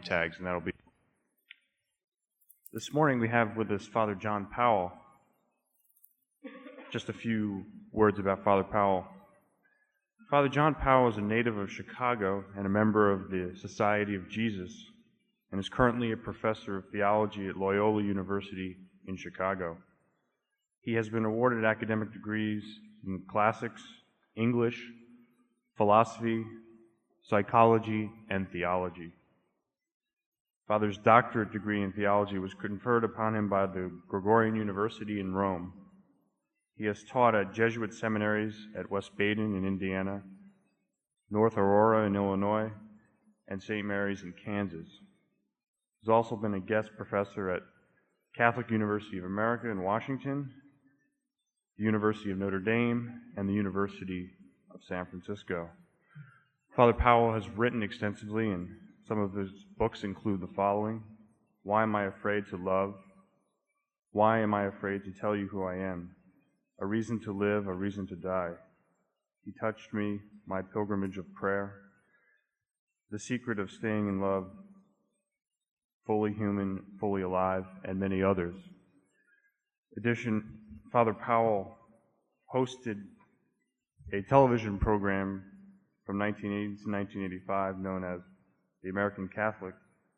tags, and that'll be. This morning we have with us Father John Powell. Just a few words about Father Powell. Father John Powell is a native of Chicago and a member of the Society of Jesus, and is currently a professor of theology at Loyola University in Chicago. He has been awarded academic degrees in classics, English, philosophy, psychology, and theology. Father's doctorate degree in theology was conferred upon him by the Gregorian University in Rome. He has taught at Jesuit seminaries at West Baden in Indiana, North Aurora in Illinois, and St. Mary's in Kansas. He's also been a guest professor at Catholic University of America in Washington, the University of Notre Dame, and the University of San Francisco. Father Powell has written extensively, and some of his books include the following: Why Am I Afraid to Love? Why Am I Afraid to Tell You Who I Am? A Reason to Live, A Reason to Die. He Touched Me, My Pilgrimage of Prayer. The Secret of Staying in Love, Fully Human, Fully Alive, and many others. In addition, Father Powell hosted a television program from 1980 to 1985 known as The American Catholic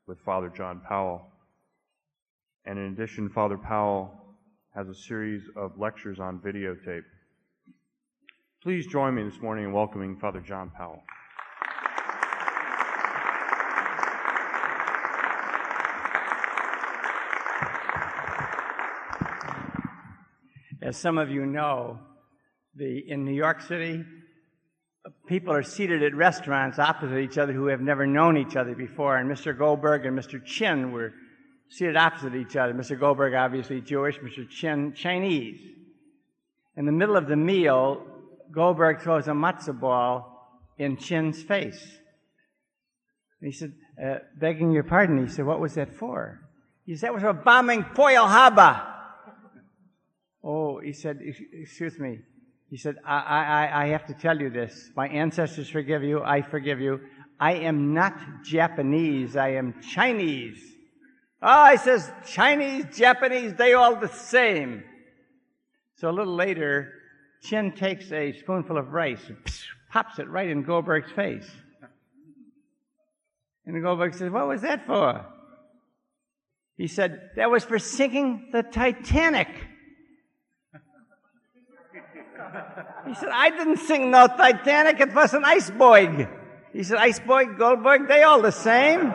with Father John Powell. And in addition, Father Powell has a series of lectures on videotape. Please join me this morning in welcoming Father John Powell. As some of you know, in New York City, people are seated at restaurants opposite each other who have never known each other before, and Mr. Goldberg and Mr. Chin were seated opposite each other. Mr. Goldberg obviously Jewish, Mr. Chin Chinese. In the middle of the meal, Goldberg throws a matzo ball in Chin's face. And he said, begging your pardon, he said, what was that for? He said, that was for bombing Pearl Harbor. Oh, he said, excuse me. He said, I have to tell you this. My ancestors forgive you. I forgive you. I am not Japanese. I am Chinese. Oh, he says, Chinese, Japanese, they all the same. So a little later, Chin takes a spoonful of rice and pops it right in Goldberg's face. And Goldberg says, what was that for? He said, that was for sinking the Titanic. He said, I didn't sing no Titanic, it was an iceberg. He said, iceberg, Goldberg, they all the same.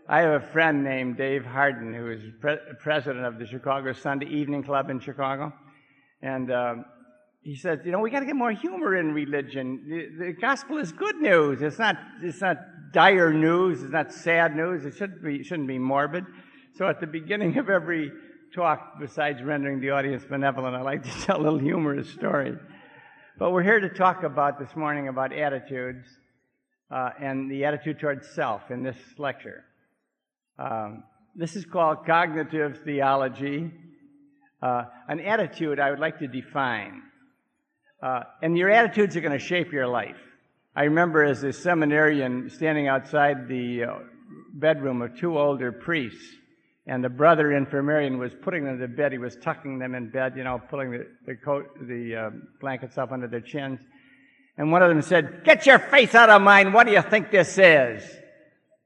I have a friend named Dave Harden who is president of the Chicago Sunday Evening Club in Chicago. And he says, you know, we got to get more humor in religion. The gospel is good news. It's not dire news. It's not sad news. It shouldn't be morbid. So at the beginning of every talk, besides rendering the audience benevolent, I like to tell a little humorous story. But we're here to talk about this morning about attitudes and the attitude towards self in this lecture. This is called cognitive theology. An attitude I would like to define. And your attitudes are going to shape your life. I remember as a seminarian standing outside the bedroom of two older priests, and the brother infirmarian was putting them to bed. He was tucking them in bed, you know, pulling the blankets up under their chins. And one of them said, "Get your face out of mine. What do you think this is?"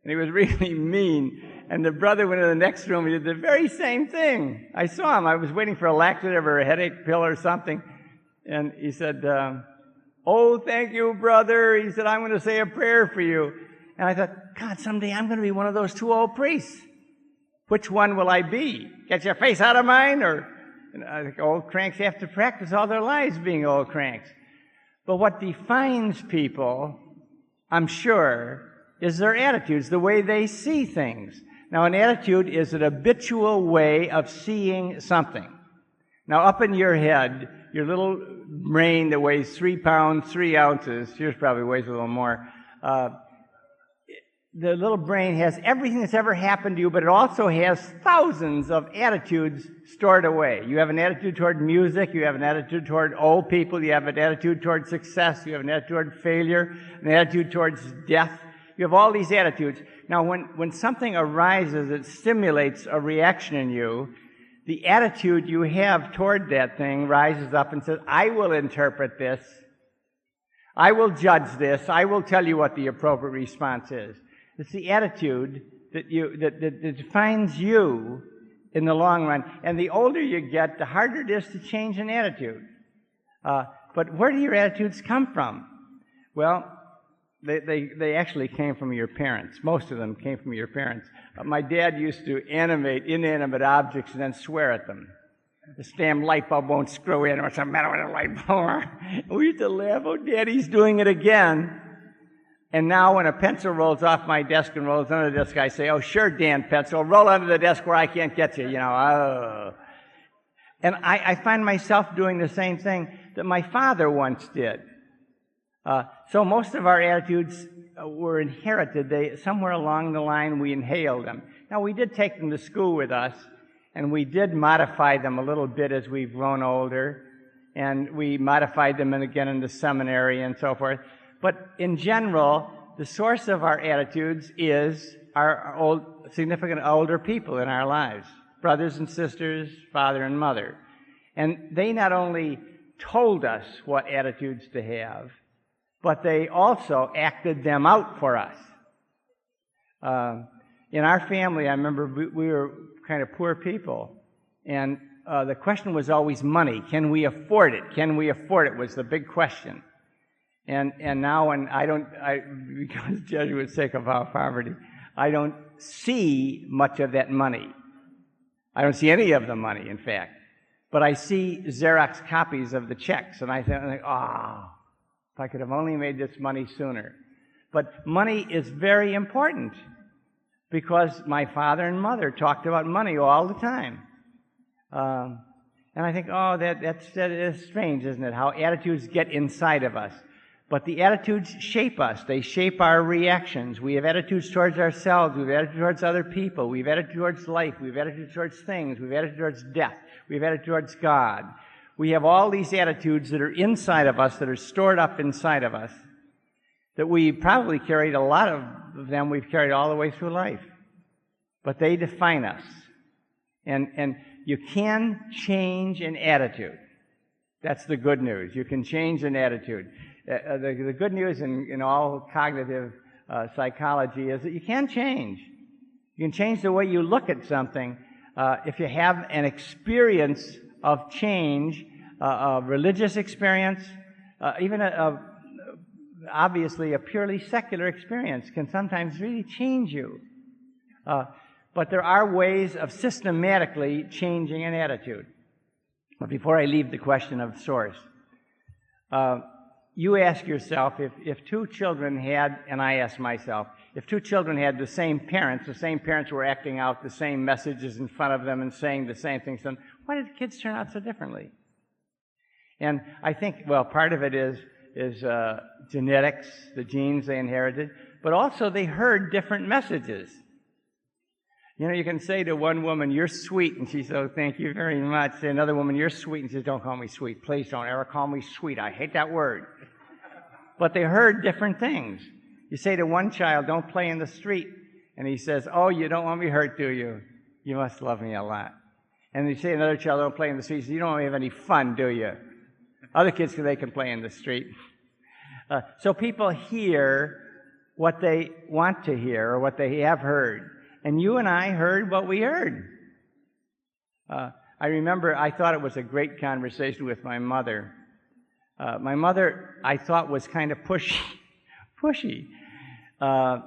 And he was really mean. And the brother went to the next room. He did the very same thing. I saw him. I was waiting for a laxative or a headache pill or something. And he said, "Oh, thank you, brother." He said, "I'm going to say a prayer for you." And I thought, God, someday I'm going to be one of those two old priests. Which one will I be? Get your face out of mine? Or, I think old cranks have to practice all their lives being old cranks. But what defines people, I'm sure, is their attitudes, the way they see things. Now, an attitude is an habitual way of seeing something. Now, up in your head, your little brain that weighs 3 pounds, 3 ounces, yours probably weighs a little more, the little brain has everything that's ever happened to you, but it also has thousands of attitudes stored away. You have an attitude toward music, you have an attitude toward old people, you have an attitude toward success, you have an attitude toward failure, an attitude towards death. You have all these attitudes. Now, when something arises that stimulates a reaction in you, the attitude you have toward that thing rises up and says, I will interpret this, I will judge this, I will tell you what the appropriate response is. It's the attitude that defines you in the long run. And the older you get, the harder it is to change an attitude. But where do your attitudes come from? Well, they actually came from your parents. Most of them came from your parents. My dad used to animate inanimate objects and then swear at them. The damn light bulb won't screw in. What's the matter with the light bulb? We used to laugh. Oh, Daddy's doing it again. And now when a pencil rolls off my desk and rolls under the desk, I say, oh, sure, Dan, pencil, roll under the desk where I can't get you, oh. And I find myself doing the same thing that my father once did. So most of our attitudes were inherited. Somewhere along the line, we inhaled them. Now, we did take them to school with us, and we did modify them a little bit as we've grown older, and we modified them again in the seminary and so forth. But in general, the source of our attitudes is our significant older people in our lives, brothers and sisters, father and mother. And they not only told us what attitudes to have, but they also acted them out for us. In our family, I remember we were kind of poor people, and the question was always money. Can we afford it? Can we afford it was the big question. And now when because Jesuits take about poverty, I don't see much of that money. I don't see any of the money, in fact. But I see Xerox copies of the checks, and I think, if I could have only made this money sooner. But money is very important because my father and mother talked about money all the time. And I think, that is strange, isn't it? How attitudes get inside of us. But the attitudes shape us. They shape our reactions. We have attitudes towards ourselves. We have attitudes towards other people. We have attitudes towards life. We have attitudes towards things. We have attitudes towards death. We have attitudes towards God. We have all these attitudes that are inside of us, that are stored up inside of us, that we probably carried a lot of them we've carried all the way through life. But they define us. And you can change an attitude. That's the good news. You can change an attitude. The good news in all cognitive psychology is that you can change. You can change the way you look at something. If you have an experience of change, a religious experience, even obviously a purely secular experience can sometimes really change you. But there are ways of systematically changing an attitude. But before I leave the question of source, you ask yourself, if two children had, and I ask myself, if two children had the same parents were acting out the same messages in front of them and saying the same things, then why did the kids turn out so differently? And I think, part of it is genetics, the genes they inherited, but also they heard different messages. You can say to one woman, you're sweet, and she says, oh, thank you very much. To another woman, you're sweet, and she says, don't call me sweet. Please don't ever call me sweet. I hate that word. But they heard different things. You say to one child, don't play in the street, and he says, oh, you don't want me hurt, do you? You must love me a lot. And you say to another child, don't play in the street, he says, you don't have any fun, do you? Other kids, they can play in the street. So people hear what they want to hear or what they have heard. And you and I heard what we heard. I remember I thought it was a great conversation with my mother. My mother, I thought, was kind of pushy.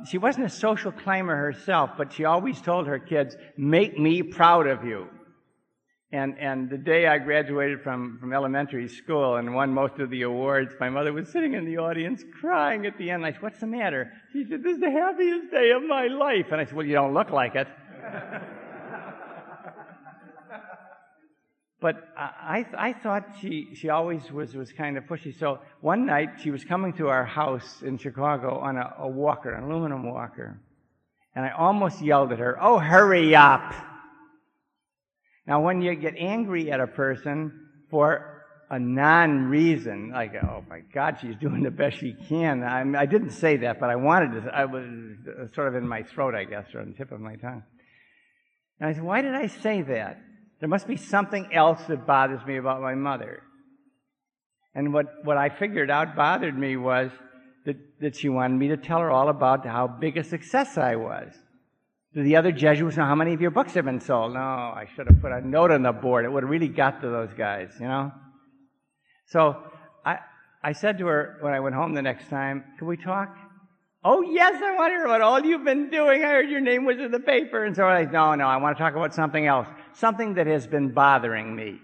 She wasn't a social climber herself, but she always told her kids, make me proud of you. And the day I graduated from elementary school and won most of the awards, my mother was sitting in the audience crying at the end. I said, what's the matter? She said, this is the happiest day of my life. And I said, well, you don't look like it. But I thought she always was kind of pushy. So one night she was coming to our house in Chicago on a walker, an aluminum walker. And I almost yelled at her, "Oh, hurry up!" Now, when you get angry at a person for a non-reason, like, "Oh my God, she's doing the best she can," I didn't say that, but I wanted to. I was sort of in my throat, I guess, or on the tip of my tongue. And I said, "Why did I say that? There must be something else that bothers me about my mother." And what I figured out bothered me was that she wanted me to tell her all about how big a success I was. Do the other Jesuits know how many of your books have been sold? No, I should have put a note on the board. It would have really got to those guys, you know? So I said to her when I went home the next time, "Can we talk?" "Oh, yes, I want to hear about all you've been doing. I heard your name was in the paper." And so I said, No, I want to talk about something else, something that has been bothering me.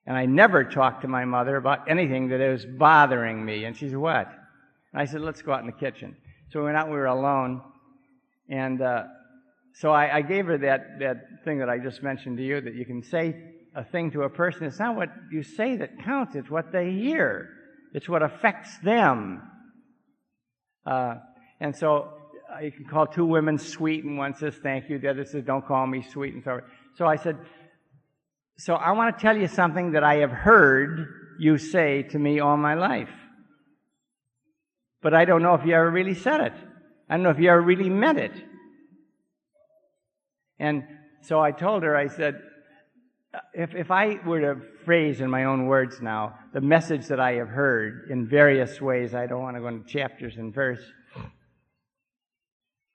And I never talked to my mother about anything that is bothering me. And she said, "What?" And I said, "Let's go out in the kitchen." So we went out, we were alone. And so I gave her that thing that I just mentioned to you, that you can say a thing to a person. It's not what you say that counts, it's what they hear. It's what affects them. And so you can call two women sweet, and one says thank you, the other says don't call me sweet, and so on. So I said, "So I want to tell you something that I have heard you say to me all my life. But I don't know if you ever really said it. I don't know if you ever really meant it." And so I told her, I said, if I were to phrase in my own words now the message that I have heard in various ways, I don't want to go into chapters and verse,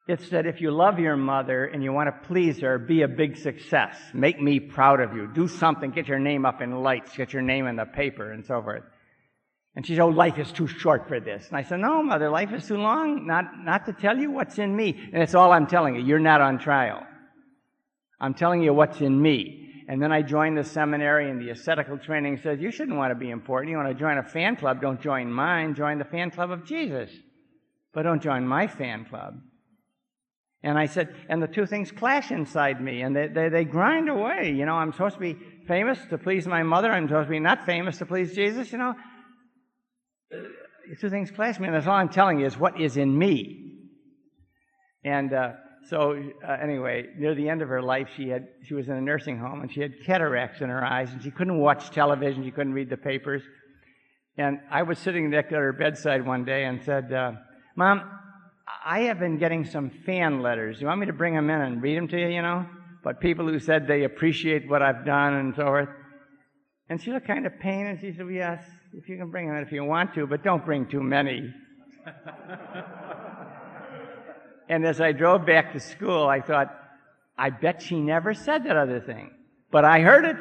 it's that if you love your mother and you want to please her, be a big success. Make me proud of you. Do something. Get your name up in lights. Get your name in the paper and so forth. And she said, "Oh, life is too short for this." And I said, "No, Mother, life is too long not to tell you what's in me. And it's all I'm telling you. You're not on trial. I'm telling you what's in me." And then I joined the seminary, and the ascetical training says, "You shouldn't want to be important. You want to join a fan club, don't join mine. Join the fan club of Jesus. But don't join my fan club." And I said, and the two things clash inside me, and they grind away. You know, I'm supposed to be famous to please my mother. I'm supposed to be not famous to please Jesus, you know. The two things clash me, and that's all I'm telling you is what is in me. And anyway, near the end of her life, she was in a nursing home, and she had cataracts in her eyes, and she couldn't watch television, she couldn't read the papers. And I was sitting next to her bedside one day and said, "Mom, I have been getting some fan letters. You want me to bring them in and read them to you, you know? But people who said they appreciate what I've done and so forth." And she looked kind of pained, and she said, "Well, yes, if you can bring them in if you want to, but don't bring too many." And as I drove back to school, I thought, I bet she never said that other thing. But I heard it.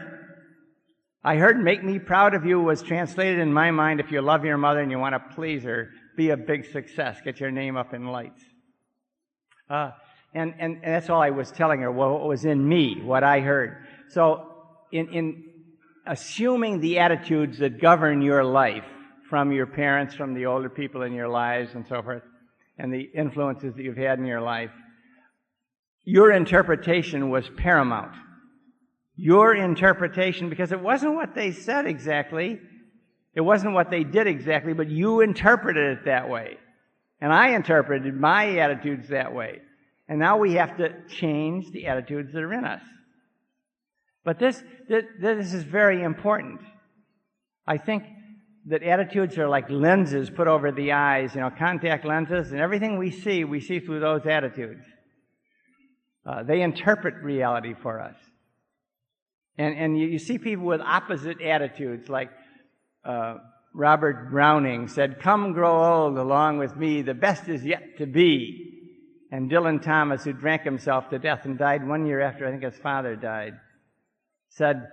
I heard "make me proud of you" was translated in my mind, if you love your mother and you want to please her, be a big success, get your name up in lights. And that's all I was telling her, what was in me, what I heard. So in assuming the attitudes that govern your life from your parents, from the older people in your lives and so forth, and the influences that you've had in your life, your interpretation was paramount. Your interpretation, because it wasn't what they said exactly, it wasn't what they did exactly, but you interpreted it that way. And I interpreted my attitudes that way. And now we have to change the attitudes that are in us. But this is very important. I think that attitudes are like lenses put over the eyes, you know, contact lenses, and everything we see through those attitudes. They interpret reality for us. And you see people with opposite attitudes, like Robert Browning said, "Come grow old along with me, the best is yet to be." And Dylan Thomas, who drank himself to death and died 1 year after I think his father died, said,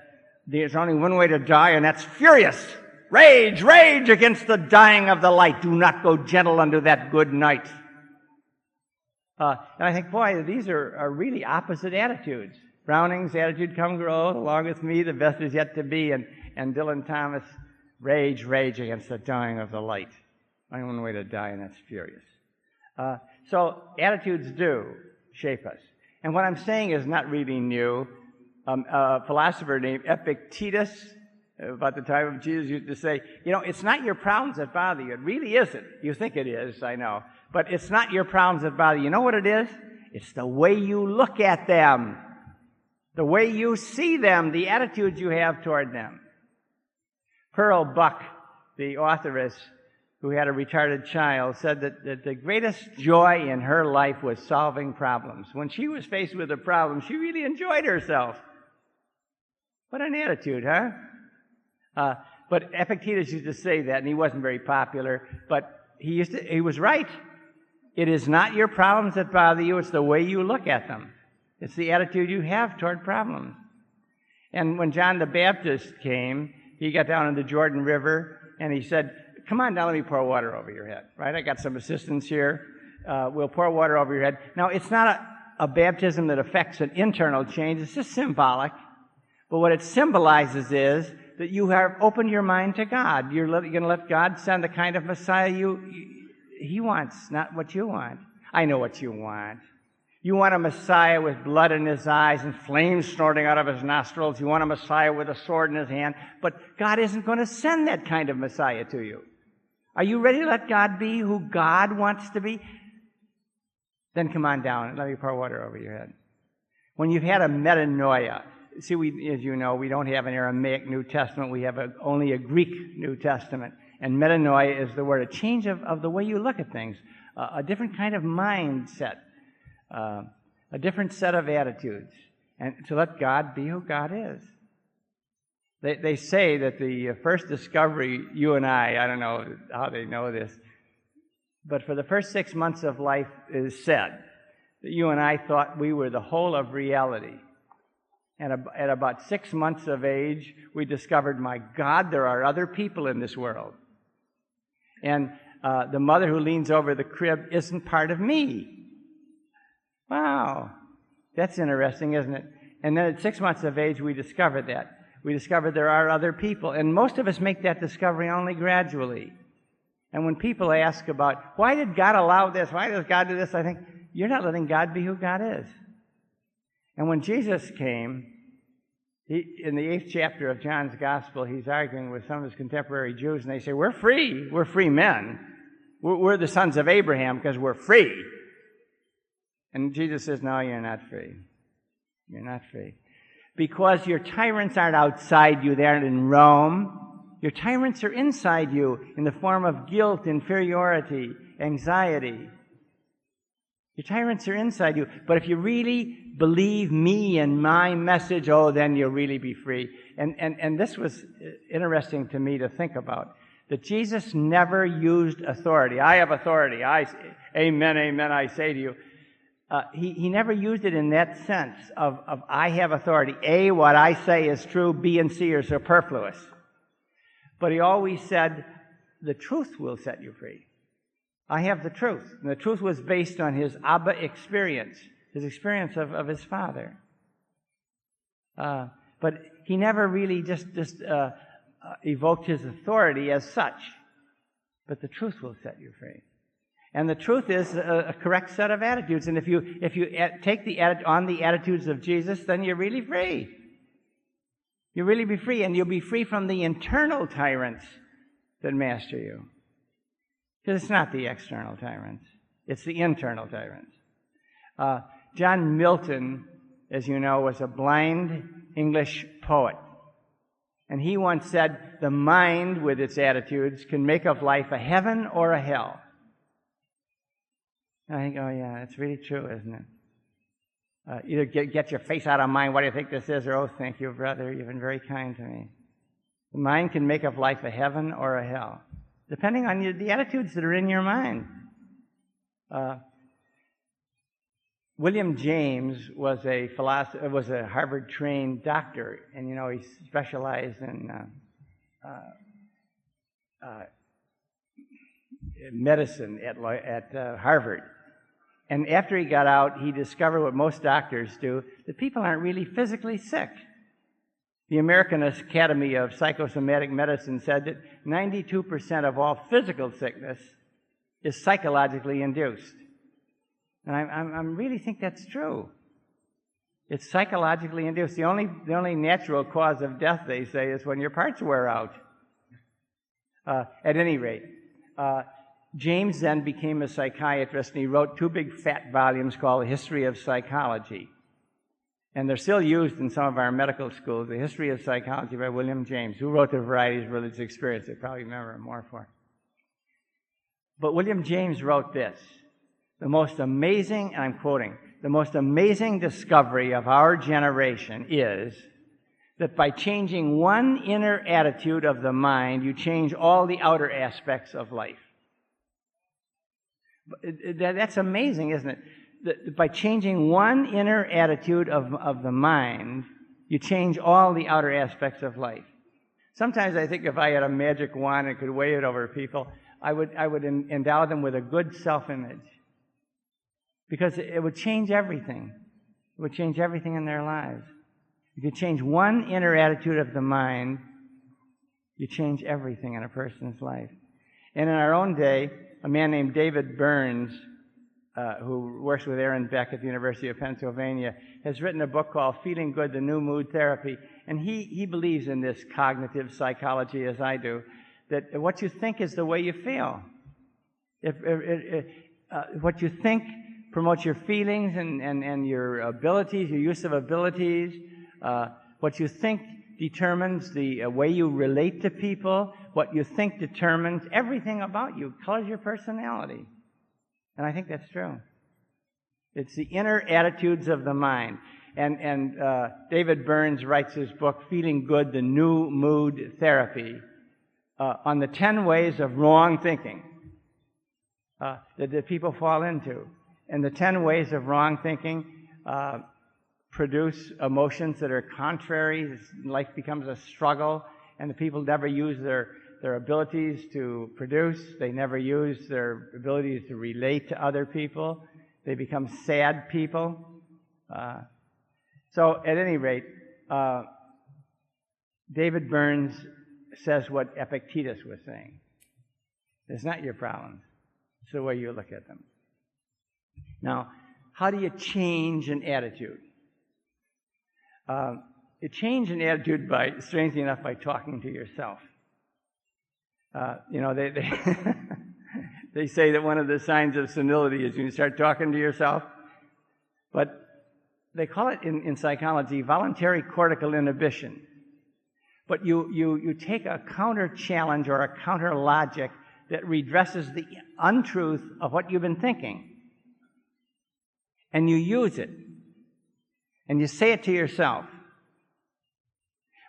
"There's only one way to die, and that's furious. Rage, rage against the dying of the light. Do not go gentle unto that good night." And I think, boy, these are really opposite attitudes. Browning's attitude, "Come grow old along with me, the best is yet to be." And Dylan Thomas, rage, rage against the dying of the light. Only one way to die, and that's furious. So attitudes do shape us. And what I'm saying is not really new. A philosopher named Epictetus, about the time of Jesus, used to say, you know, it's not your problems that bother you. It really isn't. You think it is, I know. But it's not your problems that bother you. You know what it is? It's the way you look at them, the way you see them, the attitudes you have toward them. Pearl Buck, the authoress who had a retarded child, said that the greatest joy in her life was solving problems. When she was faced with a problem, she really enjoyed herself. What an attitude, huh? But Epictetus used to say that, and he wasn't very popular, but he was right. It is not your problems that bother you, it's the way you look at them. It's the attitude you have toward problems. And when John the Baptist came, he got down in the Jordan River, and he said, come on down, let me pour water over your head. Right? I got some assistants here. We'll pour water over your head. Now, it's not a baptism that affects an internal change. It's just symbolic. But what it symbolizes is that you have opened your mind to God. You're going to let God send the kind of Messiah He wants, not what you want. I know what you want. You want a Messiah with blood in his eyes and flames snorting out of his nostrils. You want a Messiah with a sword in his hand. But God isn't going to send that kind of Messiah to you. Are you ready to let God be who God wants to be? Then come on down and let me pour water over your head. When you've had a metanoia, see, as you know, we don't have an Aramaic New Testament. We have only a Greek New Testament. And metanoia is the word, a change of the way you look at things, a different kind of mindset, a different set of attitudes, and to let God be who God is. They say that the first discovery, you and I don't know how they know this, but for the first 6 months of life, it is said that you and I thought we were the whole of reality. And at about 6 months of age, we discovered, my God, there are other people in this world. And the mother who leans over the crib isn't part of me. Wow. That's interesting, isn't it? And then at 6 months of age, we discovered that. We discovered there are other people. And most of us make that discovery only gradually. And when people ask about, why did God allow this? Why does God do this? I think, you're not letting God be who God is. And when Jesus came, in the 8th chapter of John's Gospel, he's arguing with some of his contemporary Jews, and they say, we're free. We're free men. We're the sons of Abraham because we're free. And Jesus says, no, you're not free. You're not free. Because your tyrants aren't outside you. They aren't in Rome. Your tyrants are inside you in the form of guilt, inferiority, anxiety. Your tyrants are inside you. But if you really believe me and my message, oh, then you'll really be free. And this was interesting to me to think about, that Jesus never used authority. I have authority. Amen, amen, I say to you. He never used it in that sense of I have authority. A, what I say is true. B and C are superfluous. But he always said, the truth will set you free. I have the truth. And the truth was based on his Abba experience, his experience of his father. But he never really just evoked his authority as such. But the truth will set you free. And the truth is a correct set of attitudes. And if you take on the attitudes of Jesus, then you're really free. You'll really be free, and you'll be free from the internal tyrants that master you. Because it's not the external tyrants. It's the internal tyrants. John Milton, as you know, was a blind English poet. And he once said, the mind, with its attitudes, can make of life a heaven or a hell. I think, oh yeah, that's really true, isn't it? Either get your face out of mind, what do you think this is? Or, oh, thank you, brother, you've been very kind to me. The mind can make of life a heaven or a hell, depending on the attitudes that are in your mind. William James was a Harvard-trained doctor, and you know he specialized in medicine at Harvard. And after he got out, he discovered what most doctors do, that people aren't really physically sick. The American Academy of Psychosomatic Medicine said that 92% of all physical sickness is psychologically induced. And I really think that's true. It's psychologically induced. The only natural cause of death, they say, is when your parts wear out. At any rate, James then became a psychiatrist, and he wrote 2 big fat volumes called The History of Psychology. And they're still used in some of our medical schools. The History of Psychology by William James, who wrote The Varieties of Religious Experience. They probably remember him more for. But William James wrote this: the most amazing, and I'm quoting, the most amazing discovery of our generation is that by changing one inner attitude of the mind, you change all the outer aspects of life. That's amazing, isn't it? That by changing one inner attitude of the mind, you change all the outer aspects of life. Sometimes I think if I had a magic wand and could wave it over people, I would endow them with a good self-image. Because it would change everything. It would change everything in their lives. If you change one inner attitude of the mind, you change everything in a person's life. And in our own day, a man named David Burns, who works with Aaron Beck at the University of Pennsylvania, has written a book called Feeling Good, the New Mood Therapy. And he believes in this cognitive psychology, as I do, that what you think is the way you feel. What you think promotes your feelings and your abilities, your use of abilities. What you think determines the way you relate to people. What you think determines everything about you, colors your personality. And I think that's true. It's the inner attitudes of the mind. And David Burns writes his book, Feeling Good, the New Mood Therapy, on the 10 ways of wrong thinking that people fall into. And the 10 ways of wrong thinking produce emotions that are contrary. Life becomes a struggle, and the people never use their abilities to produce. They never use their abilities to relate to other people. They become sad people. So at any rate, David Burns says what Epictetus was saying. It's not your problems. It's the way you look at them. Now, how do you change an attitude? You change an attitude by, strangely enough, by talking to yourself. They say that one of the signs of senility is when you start talking to yourself. But they call it in psychology voluntary cortical inhibition. But you take a counter challenge or a counter logic that redresses the untruth of what you've been thinking. And you use it. And you say it to yourself.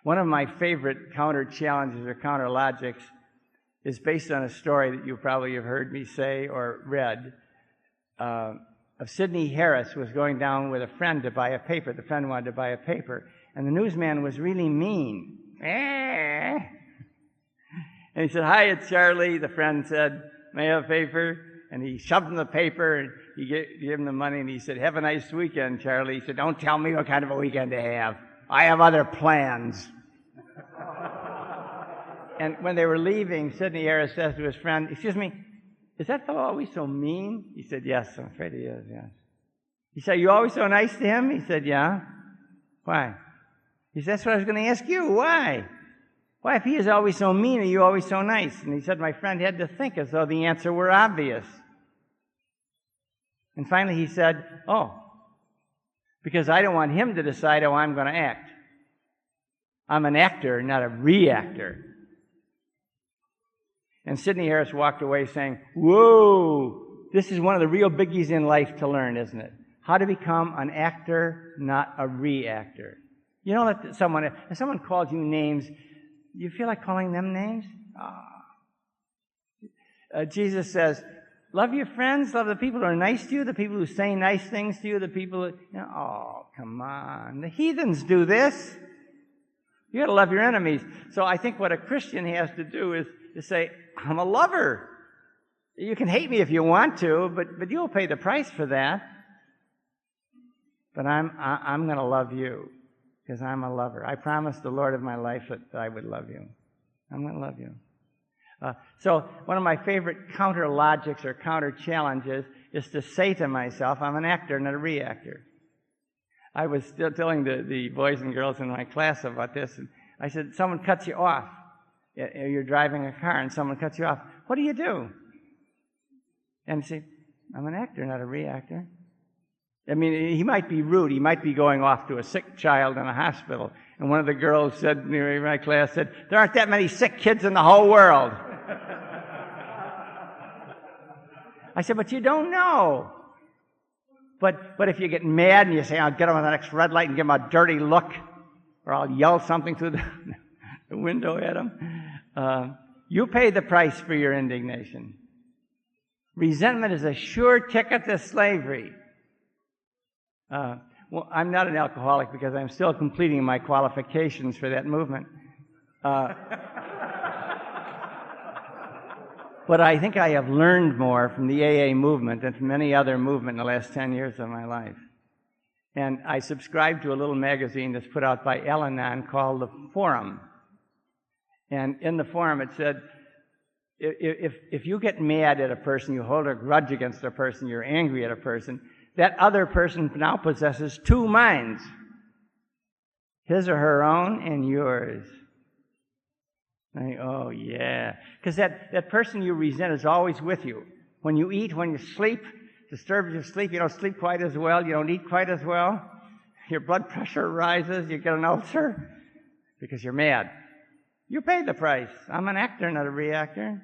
One of my favorite counter challenges or counter logics is based on a story that you probably have heard me say or read of Sidney Harris was going down with a friend to buy a paper. The friend wanted to buy a paper. And the newsman was really mean. And he said, "Hi, it's Charlie." The friend said, "May I have a paper?" And he shoved him the paper, and he gave him the money, and he said, "Have a nice weekend, Charlie." He said, "Don't tell me what kind of a weekend to have. I have other plans." And when they were leaving, Sidney Harris says to his friend, "Excuse me, is that fellow always so mean?" He said, "Yes, I'm afraid he is, yes." He said, "You always so nice to him?" He said, "Yeah." "Why?" He said, "That's what I was going to ask you. Why? Why, if he is always so mean, are you always so nice?" And he said, my friend had to think as though the answer were obvious. And finally he said, "Oh, because I don't want him to decide how I'm going to act. I'm an actor, not a reactor." And Sidney Harris walked away saying, "Whoa, this is one of the real biggies in life to learn, isn't it? How to become an actor, not a reactor." You know that if someone calls you names, you feel like calling them names? Jesus says, love your friends, love the people who are nice to you, the people who say nice things to you, the people who, oh, come on. The heathens do this. You got to love your enemies. So I think what a Christian has to do is to say, I'm a lover. You can hate me if you want to, but you'll pay the price for that. But I'm going to love you because I'm a lover. I promised the Lord of my life that I would love you. I'm going to love you. So one of my favorite counter logics or counter challenges is to say to myself, I'm an actor, not a reactor. I was still telling the boys and girls in my class about this, and I said, someone cuts you off. You're driving a car and someone cuts you off. What do you do? And say, I'm an actor, not a reactor. I mean, he might be rude. He might be going off to a sick child in a hospital. And one of the girls said, in my class said, there aren't that many sick kids in the whole world. I said, but you don't know. But if you get mad and you say, I'll get him on the next red light and give him a dirty look, or I'll yell something through the window at him, you pay the price for your indignation. Resentment is a sure ticket to slavery. Well, I'm not an alcoholic because I'm still completing my qualifications for that movement. But I think I have learned more from the AA movement than from any other movement in the last 10 years of my life. And I subscribe to a little magazine that's put out by Al-Anon called The Forum. And in The Forum it said, if you get mad at a person, you hold a grudge against a person, you're angry at a person, that other person now possesses two minds, his or her own and yours. Oh, yeah. Because that person you resent is always with you. When you eat, when you sleep, disturbs your sleep, you don't sleep quite as well, you don't eat quite as well, your blood pressure rises, you get an ulcer, because you're mad. You pay the price. I'm an actor, not a reactor.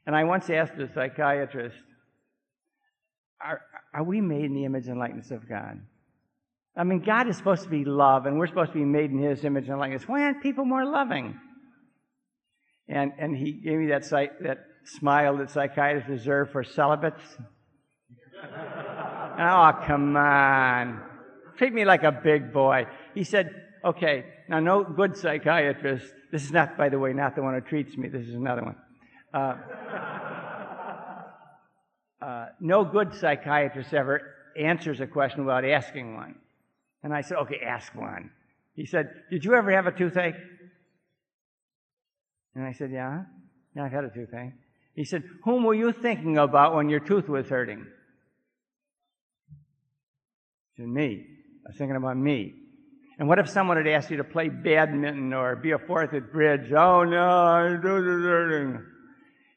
And I once asked a psychiatrist, are we made in the image and likeness of God? I mean, God is supposed to be love, and we're supposed to be made in His image and likeness. Why aren't people more loving? And he gave me that smile that psychiatrists reserve for celibates. Oh, come on. Treat me like a big boy. He said, okay, now no good psychiatrist, this is not, by the way, not the one who treats me, this is another one. No good psychiatrist ever answers a question without asking one. And I said, okay, ask one. He said, did you ever have a toothache? And I said, yeah, I've had a toothache. He said, whom were you thinking about when your tooth was hurting? I said, me. I was thinking about me. And what if someone had asked you to play badminton or be a fourth at bridge? Oh, no, my tooth is hurting.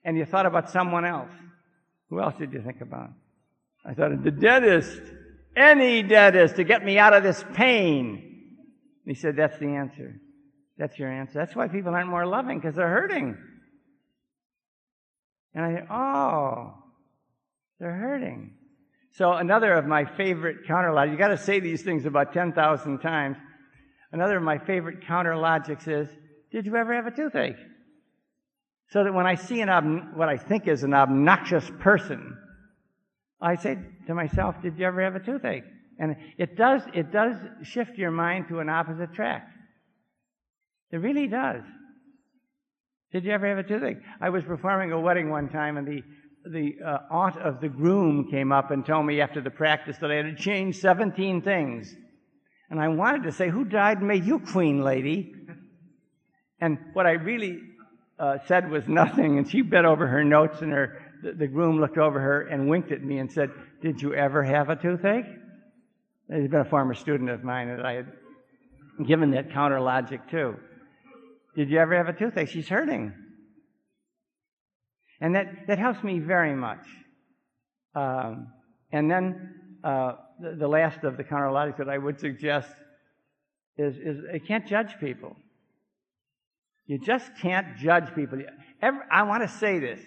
And you thought about someone else. Who else did you think about? I thought of the dentist. Any dentist to get me out of this pain. And he said, that's the answer. That's your answer. That's why people aren't more loving, because they're hurting. And I said, oh, they're hurting. So another of my favorite counter logics, you got to say these things about 10,000 times. Another of my favorite counter logics is, did you ever have a toothache? So that when I see what I think is an obnoxious person, I say to myself, did you ever have a toothache? And it does shift your mind to an opposite track. It really does. Did you ever have a toothache? I was performing a wedding one time, and the aunt of the groom came up and told me after the practice that I had to change 17 things. And I wanted to say, who died and made you queen, lady? And what I really said was nothing, and she bent over her notes, and the groom looked over her and winked at me and said, did you ever have a toothache? There's been a former student of mine that I had given that counter logic to. Did you ever have a toothache? She's hurting. And that helps me very much. And then the last of the counter logics that I would suggest is you can't judge people. You just can't judge people. I want to say this,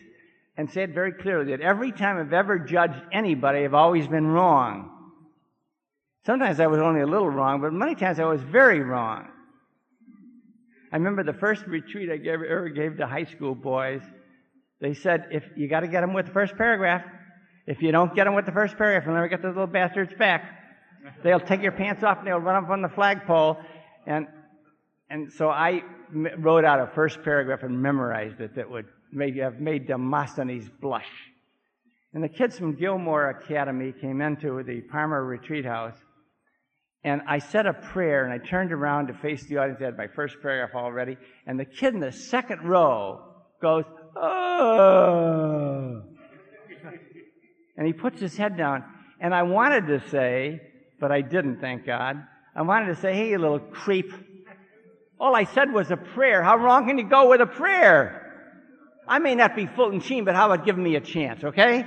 and say it very clearly, that every time I've ever judged anybody, I've always been wrong. Sometimes I was only a little wrong, but many times I was very wrong. I remember the first retreat I ever gave to high school boys. They said, if you got to get them with the first paragraph. If you don't get them with the first paragraph, you'll never get those little bastards back. They'll take your pants off and they'll run up on the flagpole. And so I wrote out a first paragraph and memorized it that would have made Demosthenes blush. And the kids from Gilmore Academy came into the Palmer Retreat House, and I said a prayer, and I turned around to face the audience. I had my first paragraph already, and the kid in the second row goes, oh. And he puts his head down, and I wanted to say, but I didn't, thank God. I wanted to say, hey, you little creep. All I said was a prayer. How wrong can you go with a prayer? I may not be Fulton Sheen, but how about giving me a chance, okay?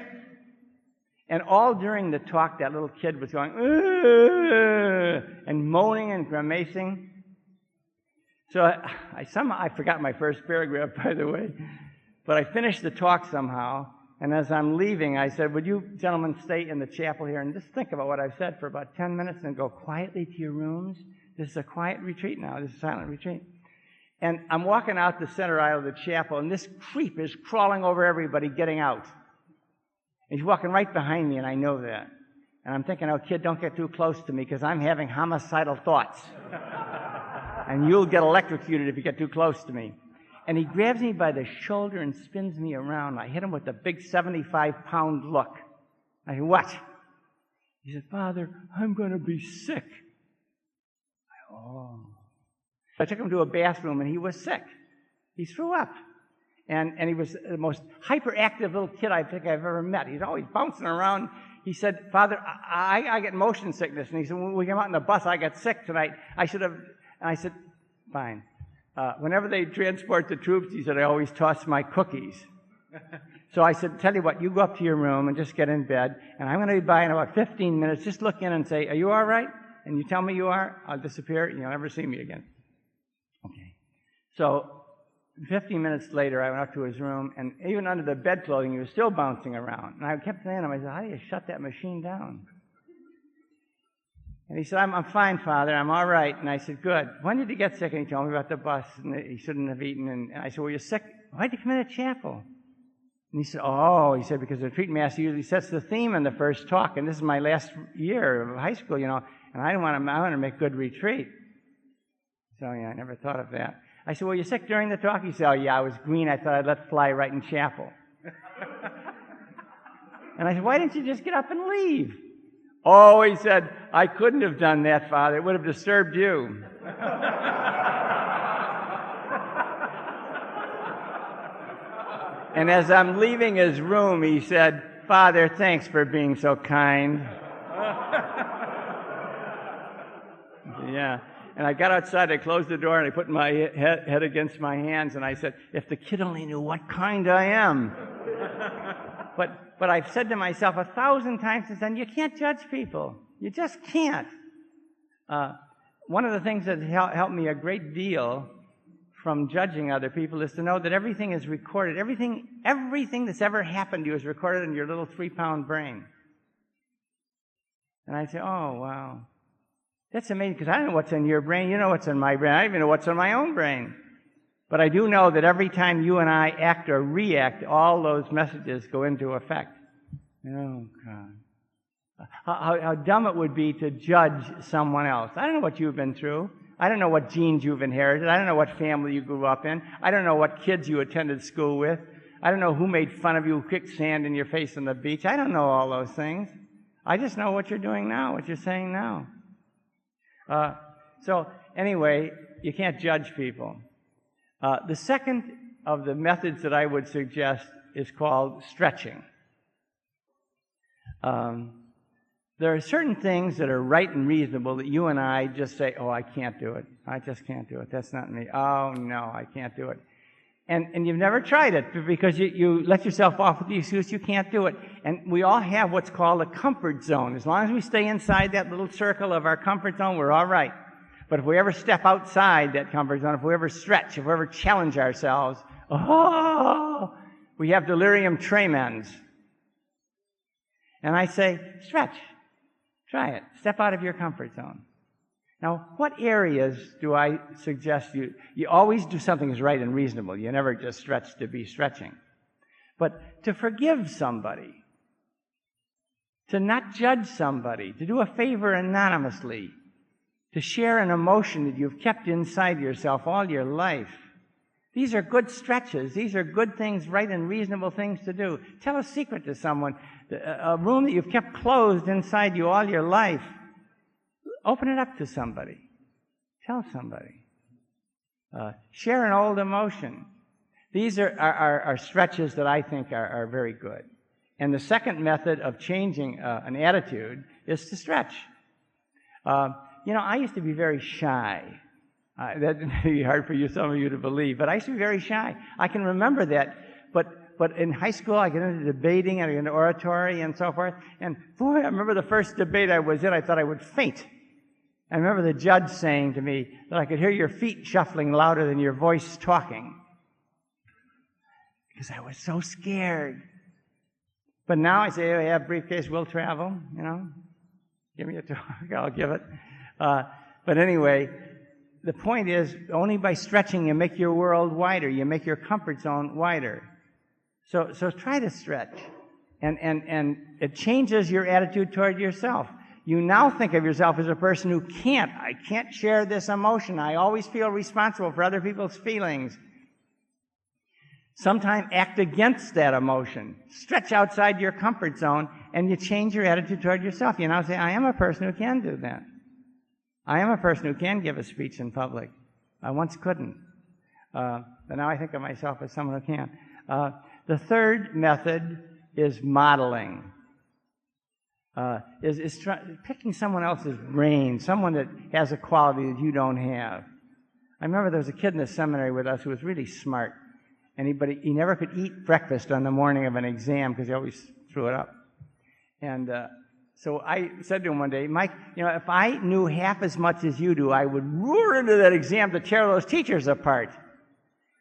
And all during the talk, that little kid was going, "Ugh," and moaning and grimacing. So I forgot my first paragraph, by the way, but I finished the talk somehow, and as I'm leaving, I said, "Would you gentlemen stay in the chapel here and just think about what I've said for about 10 minutes and go quietly to your rooms? This is a quiet retreat now. This is a silent retreat." And I'm walking out the center aisle of the chapel, and this creep is crawling over everybody getting out. And he's walking right behind me, and I know that. And I'm thinking, "Oh, kid, don't get too close to me because I'm having homicidal thoughts. And you'll get electrocuted if you get too close to me." And he grabs me by the shoulder and spins me around. I hit him with a big 75-pound look. I said, "What?" He said, "Father, I'm going to be sick." Oh. I took him to a bathroom, and he was sick. He threw up. And he was the most hyperactive little kid I think I've ever met. He's always bouncing around. He said, "Father, I get motion sickness." And he said, "When we came out in the bus, I got sick tonight. I should have..." And I said, "Fine. Whenever they transport the troops," he said, "I always toss my cookies." So I said, "Tell you what, you go up to your room and just get in bed, and I'm going to be by in about 15 minutes. Just look in and say, 'Are you all right?' And you tell me you are, I'll disappear, and you'll never see me again." Okay. So 15 minutes later, I went up to his room, and even under the bedclothing, he was still bouncing around. And I kept saying to him, I said, "How do you shut that machine down?" And he said, I'm fine, Father. I'm all right." And I said, "Good. When did you get sick?" And he told me about the bus, and he shouldn't have eaten. And I said, "Well, you're sick. Why'd you come in at chapel?" And he said, "Oh," he said, "because the retreat master usually sets the theme in the first talk, and this is my last year of high school, and I want to make good retreat." So, I never thought of that. I said, "Well, you sick during the talk?" He said, "Oh, yeah, I was green. I thought I'd let fly right in chapel." And I said, "Why didn't you just get up and leave?" "Oh," he said, "I couldn't have done that, Father. It would have disturbed you." And as I'm leaving his room, he said, "Father, thanks for being so kind." Yeah. And I got outside, I closed the door, and I put my head against my hands, and I said, "If the kid only knew what kind I am." But I've said to myself 1,000 times since then, you can't judge people. You just can't. One of the things that helped me a great deal from judging other people is to know that everything is recorded. Everything that's ever happened to you is recorded in your little 3-pound brain. And I say, "Oh, wow. That's amazing, because I don't know what's in your brain. You know what's in my brain. I don't even know what's in my own brain. But I do know that every time you and I act or react, all those messages go into effect." Oh, God. How dumb it would be to judge someone else. I don't know what you've been through. I don't know what genes you've inherited. I don't know what family you grew up in. I don't know what kids you attended school with. I don't know who made fun of you, who kicked sand in your face on the beach. I don't know all those things. I just know what you're doing now, what you're saying now. So anyway, you can't judge people. The second of the methods that I would suggest is called stretching. There are certain things that are right and reasonable that you and I just say, "Oh, I can't do it. I just can't do it. That's not me. Oh, no, I can't do it." And you've never tried it because you let yourself off with the excuse you can't do it. And we all have what's called a comfort zone. As long as we stay inside that little circle of our comfort zone, we're all right. But if we ever step outside that comfort zone, if we ever stretch, if we ever challenge ourselves, we have delirium tremens. And I say, stretch. Try it. Step out of your comfort zone. Now, what areas do I suggest you always do something that's right and reasonable. You never just stretch to be stretching. But to forgive somebody, to not judge somebody, to do a favor anonymously, to share an emotion that you've kept inside yourself all your life. These are good stretches. These are good things, right and reasonable things to do. Tell a secret to someone. A room that you've kept closed inside you all your life. Open it up to somebody. Tell somebody. Share an old emotion. These are stretches that I think are very good. And the second method of changing an attitude is to stretch. I used to be very shy. That may be hard for some of you to believe, but I used to be very shy. I can remember that, but in high school, I got into debating, I got into oratory and so forth. And boy, I remember the first debate I was in, I thought I would faint. I remember the judge saying to me that I could hear your feet shuffling louder than your voice talking. Because I was so scared. But now I say, oh, yeah, briefcase, we'll travel, you know. Give me a talk, I'll give it. But anyway, the point is, only by stretching you make your world wider. You make your comfort zone wider. So try to stretch. And it changes your attitude toward yourself. You now think of yourself as a person who I can't share this emotion. I always feel responsible for other people's feelings. Sometimes act against that emotion. Stretch outside your comfort zone, and you change your attitude toward yourself. You now say, I am a person who can do that. I am a person who can give a speech in public. I once couldn't. But now I think of myself as someone who can. The third method is modeling. Picking someone else's brain, someone that has a quality that you don't have. I remember there was a kid in the seminary with us who was really smart. But he never could eat breakfast on the morning of an exam because he always threw it up. And so I said to him one day, Mike, if I knew half as much as you do, I would roar into that exam to tear those teachers apart.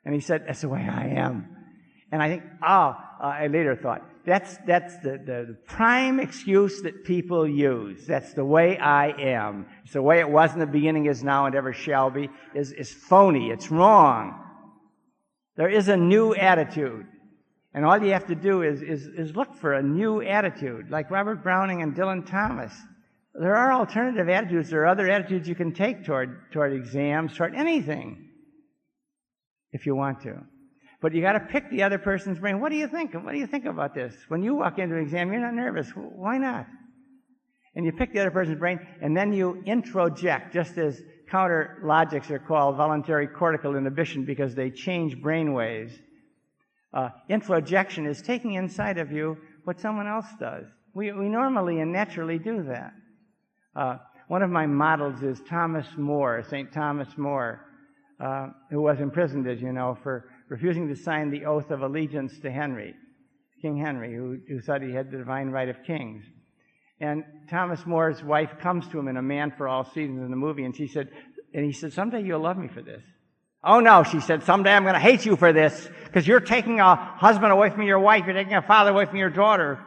And he said, that's the way I am. And I think, I later thought, that's the prime excuse that people use. That's the way I am. It's the way it was in the beginning, is now, and ever shall be, is phony. It's wrong. There is a new attitude. And all you have to do is look for a new attitude, like Robert Browning and Dylan Thomas. There are alternative attitudes. There are other attitudes you can take toward exams, toward anything, if you want to. But you got to pick the other person's brain. What do you think? What do you think about this? When you walk into an exam, you're not nervous. Why not? And you pick the other person's brain, and then you introject, just as counter logics are called voluntary cortical inhibition because they change brain waves. Introjection is taking inside of you what someone else does. We normally and naturally do that. One of my models is Thomas More, St. Thomas More, who was imprisoned, as you know, for refusing to sign the oath of allegiance to King Henry, who thought he had the divine right of kings. And Thomas More's wife comes to him in A Man for All Seasons in the movie, and he said, someday you'll love me for this. Oh no, she said, someday I'm going to hate you for this, because you're taking a husband away from your wife, you're taking a father away from your daughter.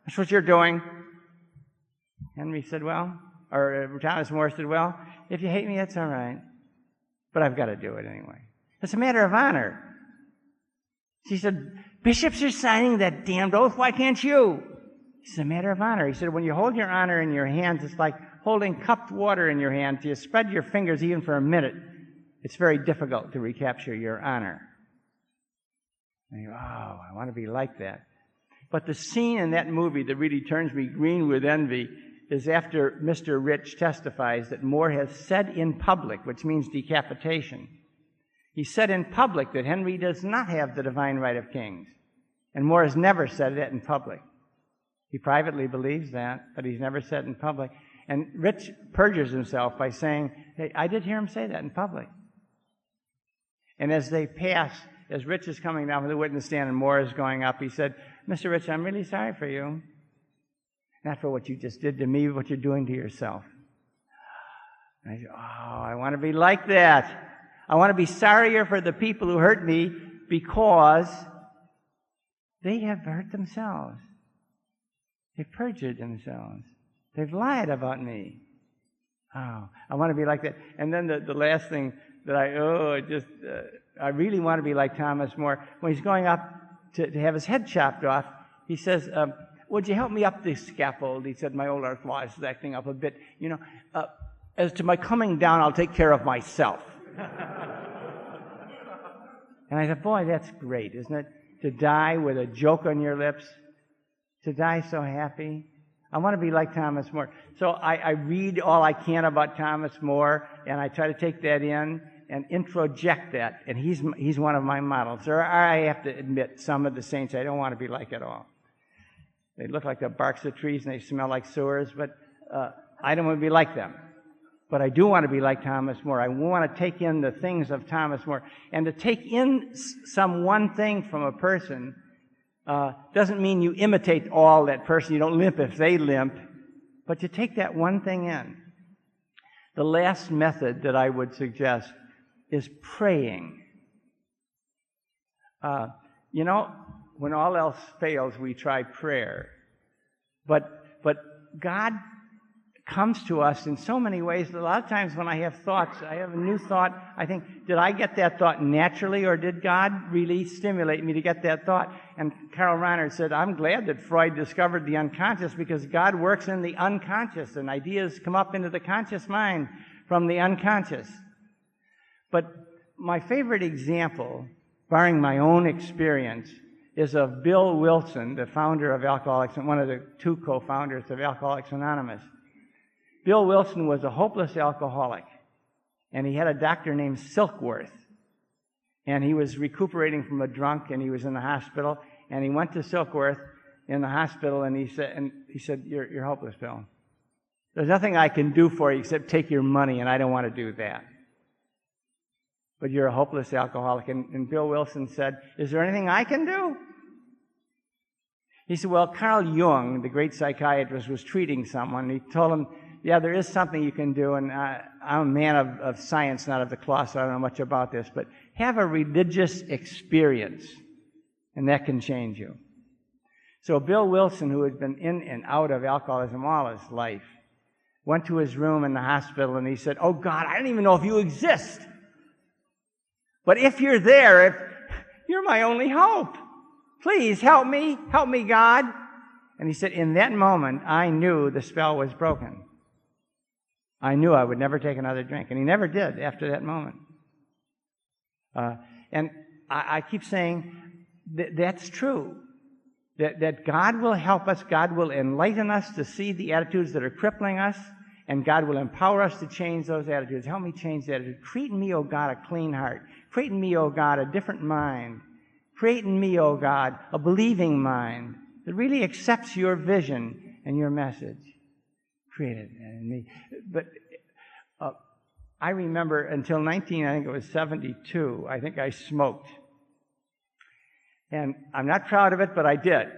That's what you're doing. Henry said, Thomas More said, well, if you hate me, that's all right. But I've got to do it anyway. It's a matter of honor. She said, bishops are signing that damned oath, why can't you? It's a matter of honor. He said, when you hold your honor in your hands, it's like holding cupped water in your hands. You spread your fingers even for a minute. It's very difficult to recapture your honor. And you go, I want to be like that. But the scene in that movie that really turns me green with envy is after Mr. Rich testifies that More has said in public, which means decapitation. He said in public that Henry does not have the divine right of kings. And More has never said that in public. He privately believes that, but he's never said it in public. And Rich perjures himself by saying, hey, I did hear him say that in public. And as they pass, as Rich is coming down from the witness stand and More is going up, he said, Mr. Rich, I'm really sorry for you. Not for what you just did to me, but what you're doing to yourself. And I said, I want to be like that. I want to be sorrier for the people who hurt me because they have hurt themselves. They've perjured themselves. They've lied about me. I want to be like that. And then the last thing that I really want to be like Thomas More. When he's going up to have his head chopped off, he says, would you help me up this scaffold? He said, my old arthritis is acting up a bit. As to my coming down, I'll take care of myself. And I said, boy, that's great, isn't it? To die with a joke on your lips. To die so happy. I want to be like Thomas More. So I read all I can about Thomas More, and I try to take that in and introject that. And he's one of my models. There are, I have to admit, some of the saints I don't want to be like at all. They look like the barks of trees and they smell like sewers, but I don't want to be like them. But I do want to be like Thomas More. I want to take in the things of Thomas More. And to take in some one thing from a person Doesn't mean you imitate all that person. You don't limp if they limp, but you take that one thing in. The last method that I would suggest is praying. When all else fails, we try prayer. But God comes to us in so many ways. A lot of times when I have thoughts, I have a new thought, I think, did I get that thought naturally, or did God really stimulate me to get that thought? And Karl Rahner said, I'm glad that Freud discovered the unconscious, because God works in the unconscious, and ideas come up into the conscious mind from the unconscious. But my favorite example, barring my own experience, is of Bill Wilson, the founder of Alcoholics, and one of the two co-founders of Alcoholics Anonymous. Bill Wilson was a hopeless alcoholic, and he had a doctor named Silkworth, and he was recuperating from a drunk, and he was in the hospital, and he went to Silkworth in the hospital, and he said, you're hopeless, Bill. There's nothing I can do for you except take your money, and I don't want to do that. But you're a hopeless alcoholic. And Bill Wilson said, is there anything I can do? He said, well, Carl Jung, the great psychiatrist, was treating someone. He told him, yeah, there is something you can do, and I'm a man of science, not of the cloth, so I don't know much about this, but have a religious experience, and that can change you. So Bill Wilson, who had been in and out of alcoholism all his life, went to his room in the hospital, and he said, oh, God, I don't even know if you exist. But if you're there, you're my only hope. Please help me, God. And he said, in that moment, I knew the spell was broken. I knew I would never take another drink. And he never did after that moment. And I keep saying that's true. That God will help us, God will enlighten us to see the attitudes that are crippling us, and God will empower us to change those attitudes. Help me change that attitude. Create in me, O God, a clean heart. Create in me, O God, a different mind. Create in me, O God, a believing mind that really accepts your vision and your message. Create it in me. But I remember until 1972, I think I smoked. And I'm not proud of it, but I did.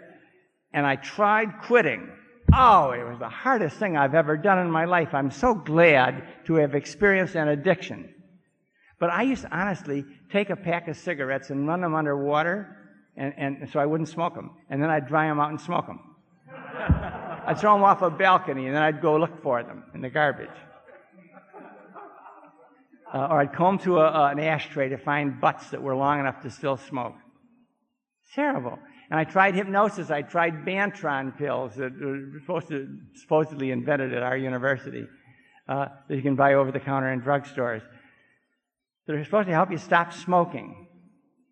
And I tried quitting. Oh, it was the hardest thing I've ever done in my life. I'm so glad to have experienced an addiction. But I used to honestly take a pack of cigarettes and run them under water, and so I wouldn't smoke them. And then I'd dry them out and smoke them. I'd throw them off a balcony, and then I'd go look for them in the garbage. Or I'd comb through an ashtray to find butts that were long enough to still smoke. Terrible. And I tried hypnosis. I tried Bantron pills that were supposedly invented at our university that you can buy over the counter in drugstores. They're supposed to help you stop smoking.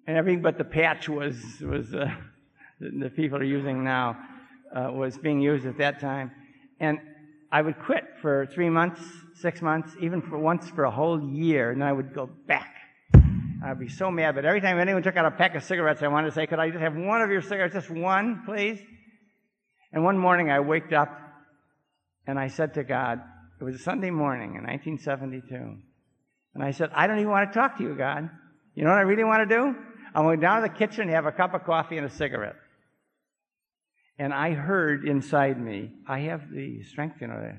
And everything but the patch was the people are using now was being used at that time. And I would quit for 3 months, 6 months, even once for a whole year, and then I would go back. I'd be so mad, but every time anyone took out a pack of cigarettes, I wanted to say, could I just have one of your cigarettes, just one, please? And one morning I waked up, and I said to God, it was a Sunday morning in 1972, and I said, I don't even want to talk to you, God. You know what I really want to do? I'm going down to the kitchen and have a cup of coffee and a cigarette. And I heard inside me, I have the strength, you know.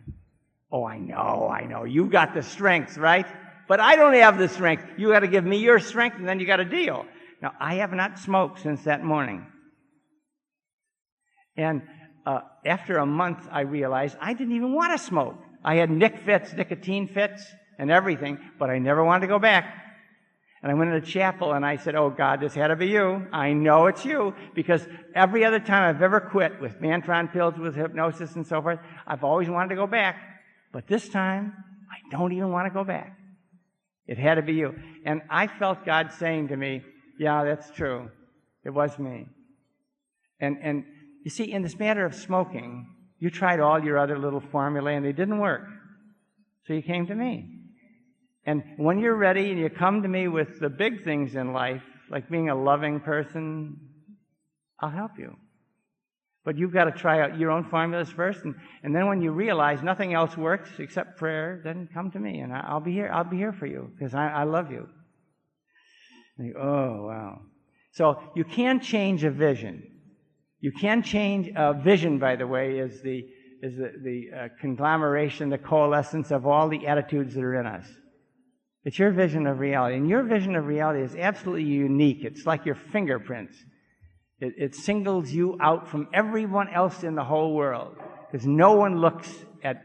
Oh, I know. You got the strength, right? But I don't have the strength. You got to give me your strength, and then you got a deal. Now, I have not smoked since that morning. And after a month, I realized I didn't even want to smoke. I had nicotine fits, and everything, but I never wanted to go back. And I went into chapel, and I said, oh, God, this had to be you. I know it's you, because every other time I've ever quit with Bantron pills, with hypnosis and so forth, I've always wanted to go back. But this time, I don't even want to go back. It had to be you. And I felt God saying to me, yeah, that's true. It was me. And you see, in this matter of smoking, you tried all your other little formulae, and they didn't work. So you came to me. And when you're ready and you come to me with the big things in life, like being a loving person, I'll help you. But you've got to try out your own formulas first, and then when you realize nothing else works except prayer, then come to me, and I'll be here. I'll be here for you, because I love you. And you go, oh, wow. So you can change a vision. You can change vision, by the way, is the conglomeration, the coalescence of all the attitudes that are in us. It's your vision of reality. And your vision of reality is absolutely unique. It's like your fingerprints. It singles you out from everyone else in the whole world, because no one looks at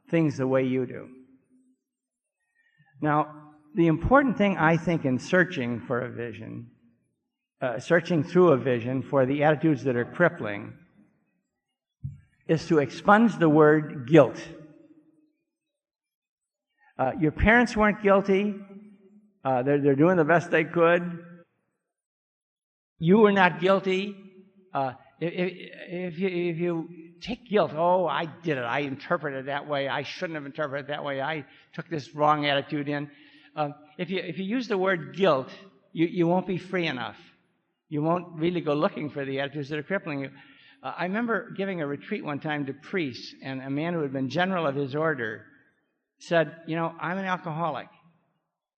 things the way you do. Now, the important thing, I think, in searching for a vision, searching through a vision for the attitudes that are crippling, is to expunge the word guilt. Your parents weren't guilty. They're doing the best they could. You were not guilty. If you take guilt, oh, I did it. I interpreted it that way. I shouldn't have interpreted it that way. I took this wrong attitude in. If you use the word guilt, you won't be free enough. You won't really go looking for the attitudes that are crippling you. I remember giving a retreat one time to priests, and a man who had been general of his order said, I'm an alcoholic.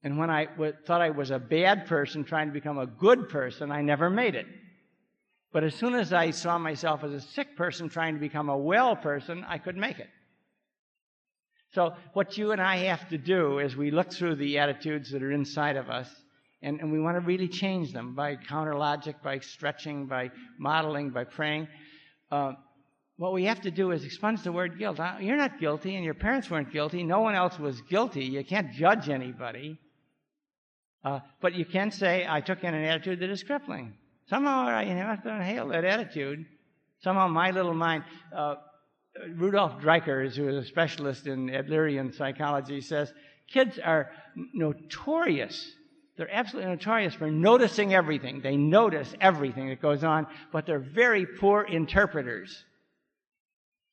And when I thought I was a bad person trying to become a good person, I never made it. But as soon as I saw myself as a sick person trying to become a well person, I could make it. So what you and I have to do is we look through the attitudes that are inside of us, and we want to really change them by counter logic, by stretching, by modeling, by praying. What we have to do is expunge the word guilt. You're not guilty, and your parents weren't guilty. No one else was guilty. You can't judge anybody. But you can say, I took in an attitude that is crippling. Somehow I have to inhale that attitude. Somehow my little mind... Rudolf Dreikers, who is a specialist in Adlerian psychology, says kids are notorious. They're absolutely notorious for noticing everything. They notice everything that goes on, but they're very poor interpreters.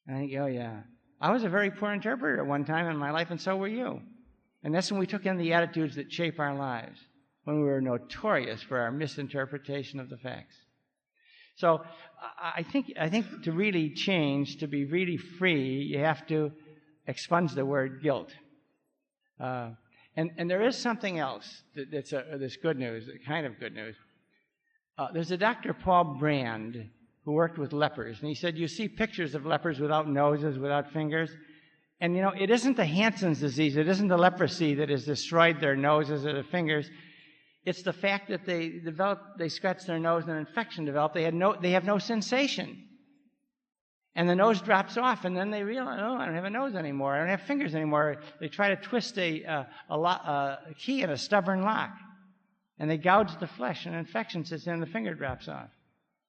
And I think, oh yeah, I was a very poor interpreter at one time in my life, and so were you. And that's when we took in the attitudes that shape our lives, when we were notorious for our misinterpretation of the facts. So I think to really change, to be really free, you have to expunge the word guilt. And there is something else that's good news, kind of good news. There's a Dr. Paul Brand who worked with lepers, and he said, you see pictures of lepers without noses, without fingers, and it isn't the Hansen's disease, it isn't the leprosy that has destroyed their noses or their fingers. It's the fact that they scratched their nose and an infection developed. They have no sensation. And the nose drops off, and then they realize, oh, I don't have a nose anymore. I don't have fingers anymore. They try to twist a key in a stubborn lock, and they gouge the flesh, and an infection sits in, and the finger drops off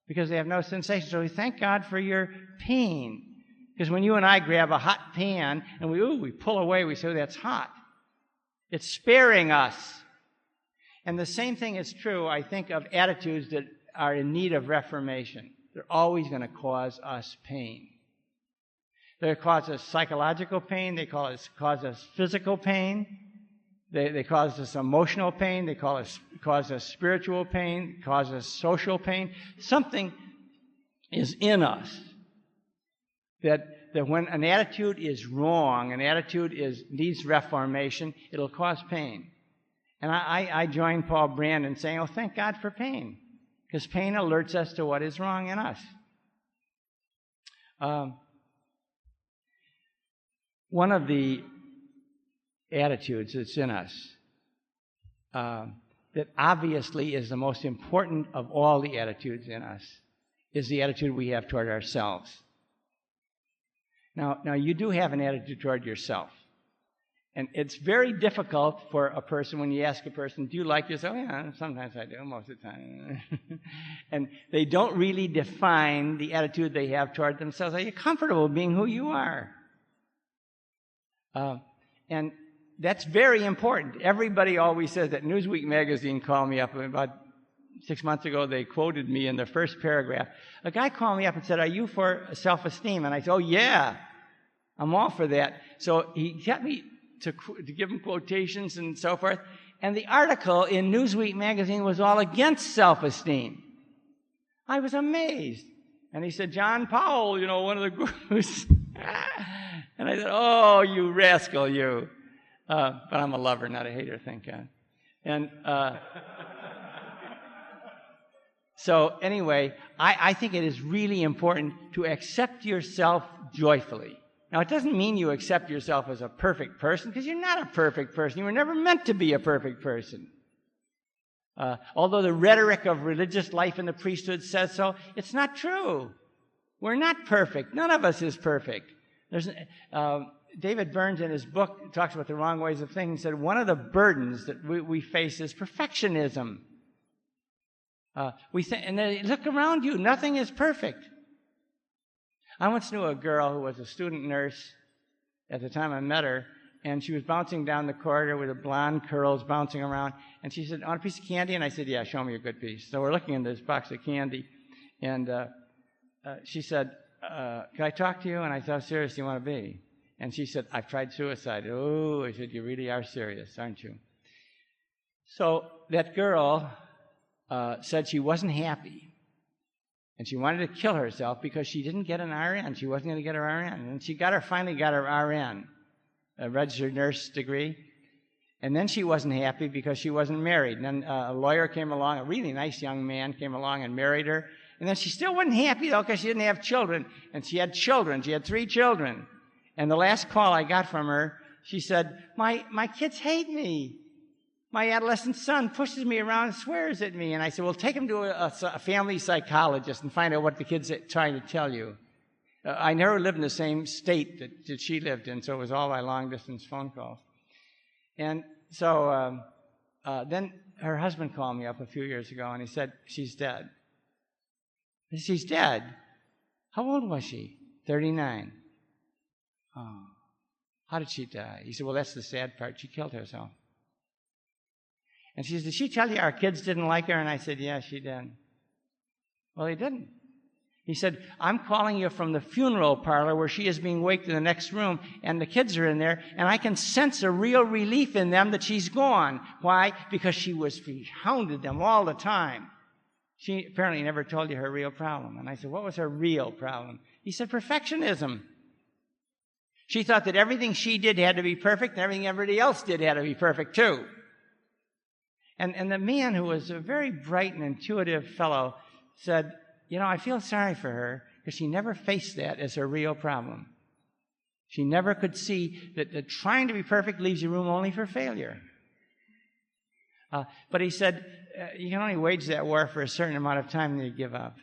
because they have no sensation. So we thank God for your pain, because when you and I grab a hot pan and we pull away, we say, oh, that's hot. It's sparing us. And the same thing is true, I think, of attitudes that are in need of reformation. They're always going to cause us pain. They cause us psychological pain. They cause us physical pain. They cause us emotional pain. They cause us spiritual pain. Cause us social pain. Something is in us that when an attitude is wrong, an attitude needs reformation, it'll cause pain. And I join Paul Brand in saying, oh, thank God for pain, because pain alerts us to what is wrong in us. One of the attitudes that's in us that obviously is the most important of all the attitudes in us is the attitude we have toward ourselves. Now you do have an attitude toward yourself. And it's very difficult for a person when you ask a person, do you like yourself? Oh, yeah, sometimes I do, most of the time. And they don't really define the attitude they have toward themselves. Are you comfortable being who you are? And that's very important. Everybody always says that. Newsweek magazine called me up about 6 months ago. They quoted me in their first paragraph. A guy called me up and said, are you for self-esteem? And I said, oh, yeah, I'm all for that. So he kept me to give him quotations and so forth. And the article in Newsweek magazine was all against self-esteem. I was amazed. And he said, John Powell, one of the gurus. And I said, oh, you rascal, you. But I'm a lover, not a hater, thank God. And So anyway, I think it is really important to accept yourself joyfully. Now, it doesn't mean you accept yourself as a perfect person, because you're not a perfect person. You were never meant to be a perfect person. Although the rhetoric of religious life in the priesthood says so, it's not true. We're not perfect. None of us is perfect. David Burns, in his book, talks about the wrong ways of thinking. He said one of the burdens that we face is perfectionism. And then look around you. Nothing is perfect. I once knew a girl who was a student nurse at the time I met her, and she was bouncing down the corridor with her blonde curls bouncing around. And she said, "Want a piece of candy?" And I said, "Yeah, show me a good piece." So we're looking in this box of candy, and she said, "Can I talk to you?" And I said, "How serious do you want to be?" And she said, "I've tried suicide." "Oh," I said, "You really are serious, aren't you?" So that girl said she wasn't happy, and she wanted to kill herself because she didn't get an RN. She wasn't going to get her RN. And she finally got her RN, a registered nurse degree. And then she wasn't happy because she wasn't married. And then a lawyer came along, a really nice young man came along and married her. And then she still wasn't happy, though, because she didn't have children. And she had children. She had 3 children. And the last call I got from her, she said, my kids hate me. My adolescent son pushes me around and swears at me." And I said, "Well, take him to a family psychologist and find out what the kid's trying to tell you." I never lived in the same state that she lived in, so it was all by long-distance phone calls. And so then her husband called me up a few years ago, and he said, "She's dead." I said, "She's dead? How old was she?" 39. "Oh, how did she die?" He said, "Well, that's the sad part. She killed herself." And she said, "Did she tell you our kids didn't like her?" And I said, "Yeah, she did." "Well, he didn't." He said, "I'm calling you from the funeral parlor where she is being waked in the next room, and the kids are in there, and I can sense a real relief in them that she's gone." Why? Because she hounded them all the time. She apparently never told you her real problem. And I said, "What was her real problem?" He said, "Perfectionism." She thought that everything she did had to be perfect, and everything everybody else did had to be perfect too. And the man, who was a very bright and intuitive fellow, said, "I feel sorry for her because she never faced that as her real problem. She never could see that trying to be perfect leaves you room only for failure." But he said, "You can only wage that war for a certain amount of time, then you give up."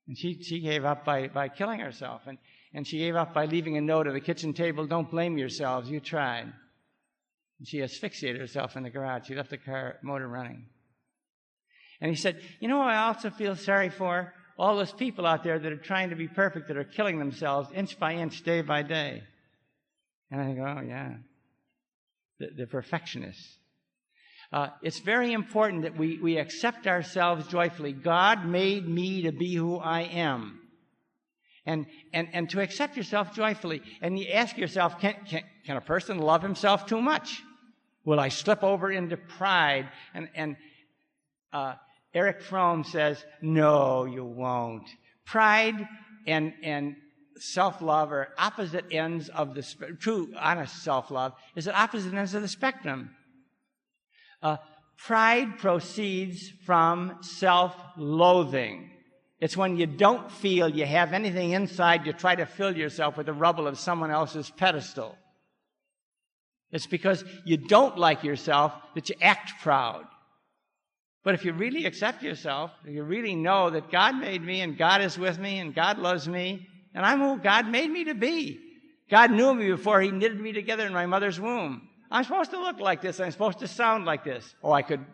And she gave up by killing herself. And she gave up by leaving a note on the kitchen table, "Don't blame yourselves, you tried." And she asphyxiated herself in the garage. She left the car motor running. And he said, "I also feel sorry for all those people out there that are trying to be perfect, that are killing themselves inch by inch, day by day." And I think, oh, yeah, the perfectionists. It's very important that we accept ourselves joyfully. God made me to be who I am. And to accept yourself joyfully. And you ask yourself, can a person love himself too much? Will I slip over into pride? And Eric Fromm says, no, you won't. Pride and self-love are opposite ends of the true, honest self-love is at opposite ends of the spectrum. Pride proceeds from self-loathing. It's when you don't feel you have anything inside, you try to fill yourself with the rubble of someone else's pedestal. It's because you don't like yourself that you act proud. But if you really accept yourself, if you really know that God made me and God is with me and God loves me, and I'm who God made me to be. God knew me before He knitted me together in my mother's womb. I'm supposed to look like this. I'm supposed to sound like this. Oh, I could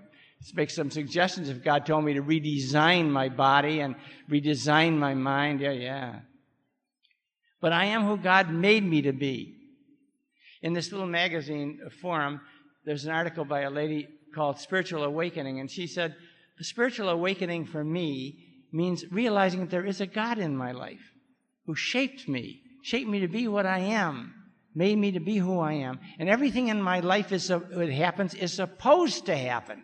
make some suggestions if God told me to redesign my body and redesign my mind. Yeah. But I am who God made me to be. In this little magazine forum, there's an article by a lady called Spiritual Awakening, and she said, the spiritual awakening for me means realizing that there is a God in my life who shaped me to be what I am, made me to be who I am. And everything in my life that happens is supposed to happen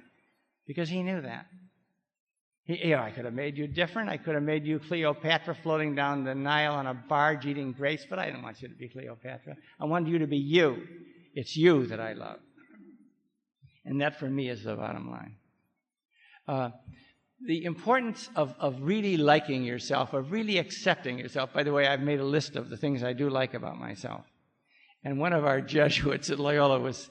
because He knew that. I could have made you different. I could have made you Cleopatra floating down the Nile on a barge eating grapes, but I didn't want you to be Cleopatra. I wanted you to be you. It's you that I love. And that for me is the bottom line. the importance of really liking yourself, of really accepting yourself. By the way, I've made a list of the things I do like about myself. And one of our Jesuits at Loyola was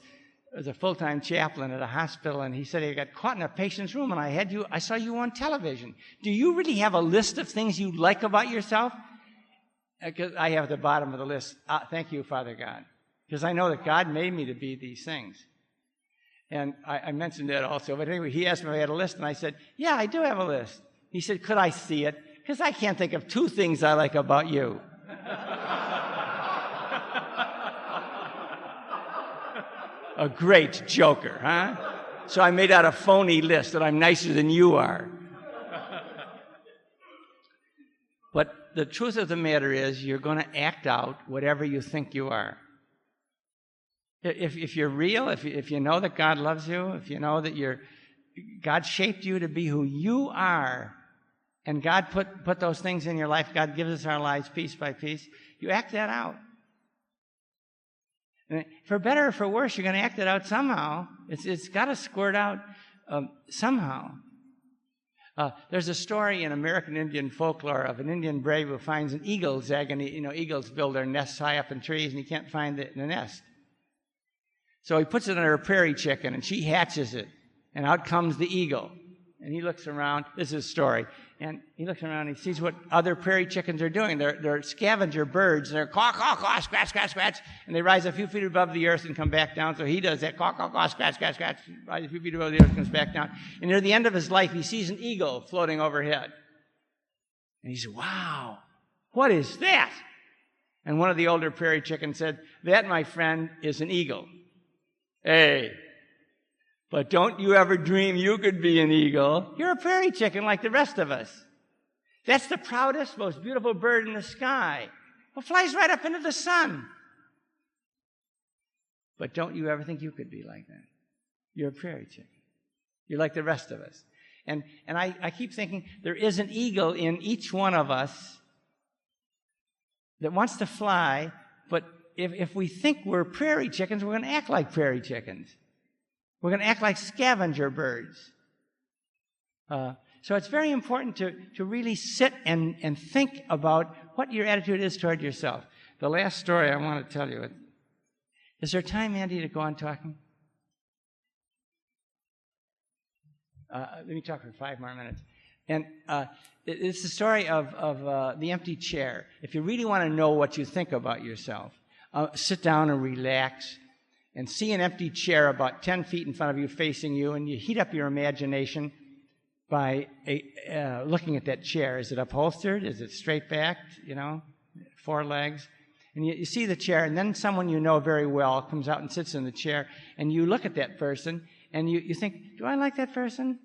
a full-time chaplain at a hospital, and he said he got caught in a patient's room, and I saw you on television. Do you really have a list of things you like about yourself? Because I have at the bottom of the list, thank you, Father God. Because I know that God made me to be these things. And I mentioned that also. But anyway, he asked me if I had a list, and I said, yeah, I do have a list. He said, could I see it? Because I can't think of 2 things I like about you. A great joker, huh? So I made out a phony list that I'm nicer than you are. But the truth of the matter is, you're going to act out whatever you think you are. If you're real, if you know that God loves you, if you know that God shaped you to be who you are, and God put those things in your life, God gives us our lives piece by piece, you act that out. And for better or for worse, you're going to act it out somehow. It's got to squirt out somehow. There's a story in American Indian folklore of an Indian brave who finds an eagle's egg, and eagles build their nests high up in trees, and he can't find the nest. So he puts it under a prairie chicken, and she hatches it, and out comes the eagle. And he looks around. This is a story. And he looks around, and he sees what other prairie chickens are doing. They're scavenger birds, and they're caw, caw, caw, scratch, scratch, scratch, and they rise a few feet above the earth and come back down. So he does that, caw, caw, caw, scratch, scratch, scratch, rise a few feet above the earth and comes back down. And near the end of his life, he sees an eagle floating overhead. And he says, wow, what is that? And one of the older prairie chickens said, that, my friend, is an eagle. Hey, but don't you ever dream you could be an eagle. You're a prairie chicken like the rest of us. That's the proudest, most beautiful bird in the sky. It flies right up into the sun. But don't you ever think you could be like that. You're a prairie chicken. You're like the rest of us. And I keep thinking there is an eagle in each one of us that wants to fly, but if we think we're prairie chickens, we're going to act like prairie chickens. We're going to act like scavenger birds. So it's very important to really sit and think about what your attitude is toward yourself. The last story I want to tell you. Is there time, Andy, to go on talking? Let me talk for 5 more minutes. And it's the story of the empty chair. If you really want to know what you think about yourself, sit down and relax and see an empty chair about 10 feet in front of you facing you, and you heat up your imagination by looking at that chair. Is it upholstered? Is it straight backed? 4 legs? And you see the chair, and then someone you know very well comes out and sits in the chair, and you look at that person, and you think, do I like that person?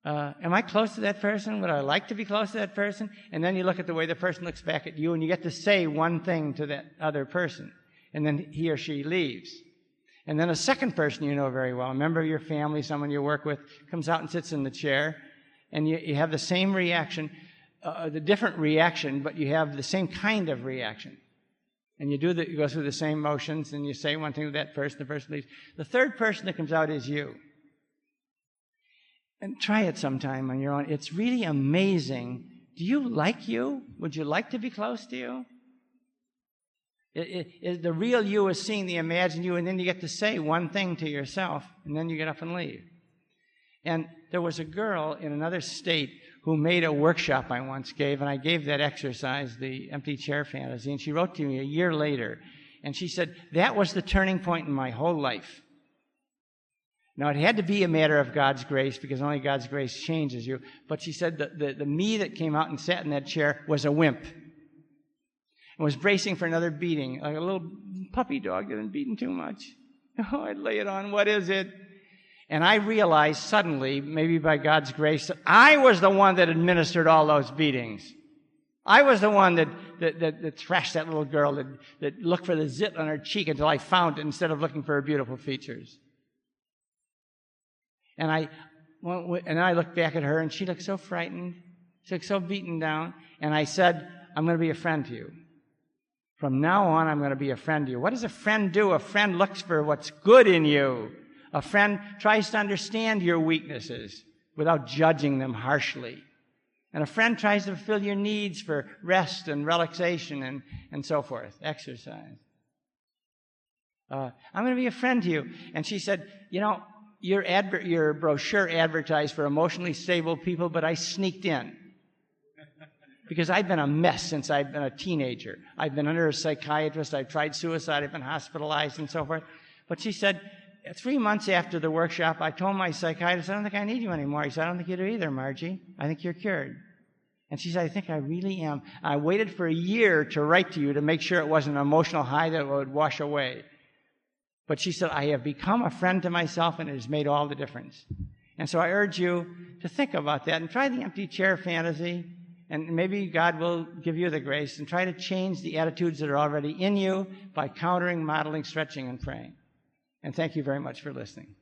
Am I close to that person? Would I like to be close to that person? And then you look at the way the person looks back at you, and you get to say one thing to that other person. And then he or she leaves. And then a second person you know very well, a member of your family, someone you work with, comes out and sits in the chair, and you have the same reaction, the different reaction, but you have the same kind of reaction. And you go through the same motions, and you say one thing to that person, the person leaves. The third person that comes out is you. And try it sometime on your own. It's really amazing. Do you like you? Would you like to be close to you? The real you is seeing the imagined you, and then you get to say one thing to yourself, and then you get up and leave. And there was a girl in another state who made a workshop I once gave, and I gave that exercise, the empty chair fantasy, and she wrote to me a year later, and she said, that was the turning point in my whole life. Now, it had to be a matter of God's grace, because only God's grace changes you, but she said the me that came out and sat in that chair was a wimp, and was bracing for another beating, like a little puppy dog that had been beaten too much. Oh, I'd lay it on. What is it? And I realized suddenly, maybe by God's grace, that I was the one that administered all those beatings. I was the one that thrashed that little girl, that looked for the zit on her cheek until I found it instead of looking for her beautiful features. And I looked back at her, and she looked so frightened. She looked so beaten down. And I said, I'm going to be a friend to you. From now on, I'm going to be a friend to you. What does a friend do? A friend looks for what's good in you. A friend tries to understand your weaknesses. without judging them harshly. And a friend tries to fulfill your needs for rest and relaxation and so forth, exercise. I'm going to be a friend to you. And she said, you know, your brochure advertised for emotionally stable people, but I sneaked in. Because I've been a mess since I've been a teenager. I've been under a psychiatrist. I've tried suicide. I've been hospitalized and so forth. But she said, 3 months after the workshop, I told my psychiatrist, I don't think I need you anymore. He said, I don't think you do either, Margie. I think you're cured. And she said, I think I really am. I waited for a year to write to you to make sure it wasn't an emotional high that would wash away. But she said, I have become a friend to myself, and it has made all the difference. And so I urge you to think about that and try the empty chair fantasy. And maybe God will give you the grace, and try to change the attitudes that are already in you by countering, modeling, stretching, and praying. And thank you very much for listening.